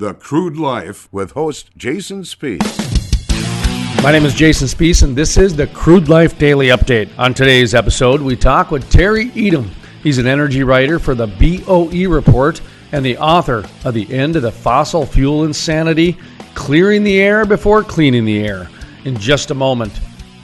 The Crude Life with host Jason Spiess. My name is Jason Spiess, and this is the Crude Life Daily Update. On today's episode, we talk with Terry Etam. He's an energy writer for the BOE Report and the author of The End of the Fossil Fuel Insanity, Clearing the Air Before Cleaning the Air. In just a moment,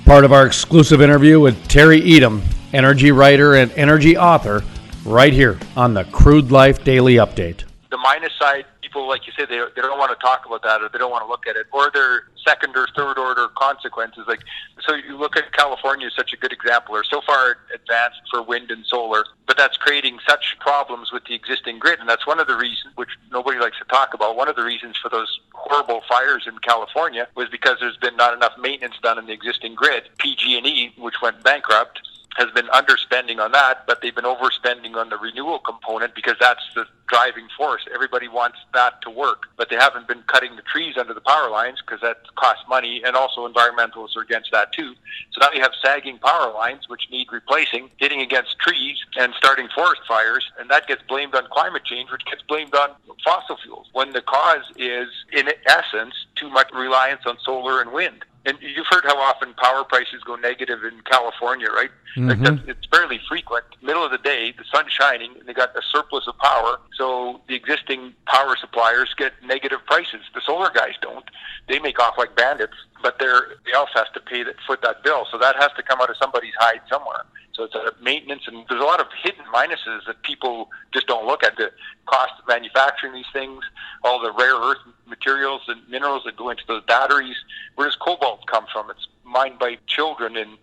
part of our exclusive interview with Terry Etam, energy writer and energy author, right here on the Crude Life Daily Update. The minus side, people, like you say, they don't want to talk about that, or they don't want to look at it, or their second or third order consequences. Like, so you look at California is such a good example. They're so far advanced for wind and solar, but that's creating such problems with the existing grid, and that's one of the reasons, which nobody likes to talk about. One of the reasons for those horrible fires in California was because there's been not enough maintenance done in the existing grid. PG&E, which went bankrupt, has been underspending on that, but they've been overspending on the renewal component because that's the driving force. Everybody wants that to work, but they haven't been cutting the trees under the power lines because that costs money, and also environmentalists are against that too. So now you have sagging power lines which need replacing, hitting against trees and starting forest fires, and that gets blamed on climate change, which gets blamed on fossil fuels, when the cause is, in essence, too much reliance on solar and wind. And you've heard how often power prices go negative in California, right? Mm-hmm. Like it's fairly frequent. Middle of the day, the sun's shining, and they got a surplus of power, so the existing power suppliers get negative prices. The solar guys don't. They make off like bandits, but they also has to foot that bill. So that has to come out of somebody's hide somewhere. So it's a maintenance, and there's a lot of hidden minuses that people just don't look at. The cost of manufacturing these things, all the rare earth materials and minerals that go into those batteries. Where does cobalt come from? It's mined by children in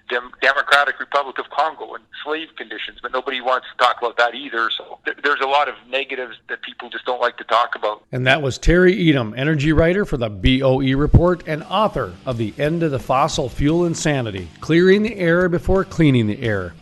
the Democratic Republic of Congo in slave conditions, but nobody wants to talk about that either. So there's a lot of negatives that people just don't like to talk about. And that was Terry Etam, energy writer for the BOE Report and author of The End of the Fossil Fuel Insanity, Clearing the Air Before Cleaning the Air.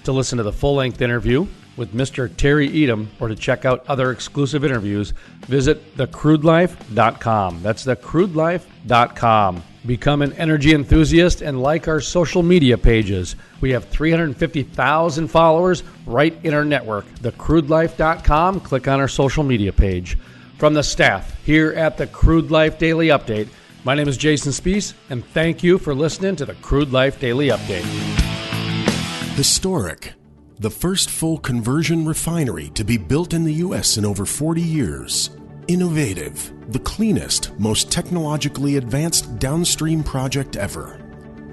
To listen to the full-length interview with Mr. Terry Etam, or to check out other exclusive interviews, visit thecrudelife.com. That's thecrudelife.com. Become an energy enthusiast and like our social media pages. We have 350,000 followers right in our network. Thecrudelife.com. Click on our social media page. From the staff here at the Crude Life Daily Update, my name is Jason Spiess, and thank you for listening to the Crude Life Daily Update. Historic. The first full conversion refinery to be built in the U.S. in over 40 years. Innovative. The cleanest, most technologically advanced downstream project ever.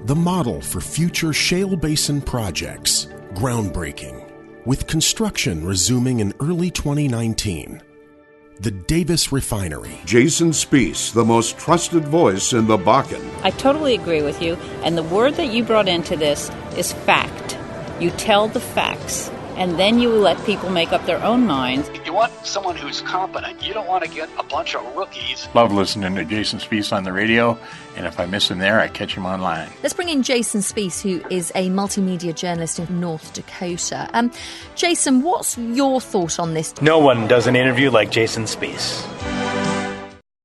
The model for future shale basin projects. Groundbreaking. With construction resuming in early 2019. The Davis Refinery. Jason Spiess, the most trusted voice in the Bakken. I totally agree with you, and the word that you brought into this is fact. You tell the facts, and then you let people make up their own minds. You want someone who's competent. You don't want to get a bunch of rookies. Love listening to Jason Spiess on the radio, and if I miss him there, I catch him online. Let's bring in Jason Spiess, who is a multimedia journalist in North Dakota. Jason, what's your thought on this? No one does an interview like Jason Spiess.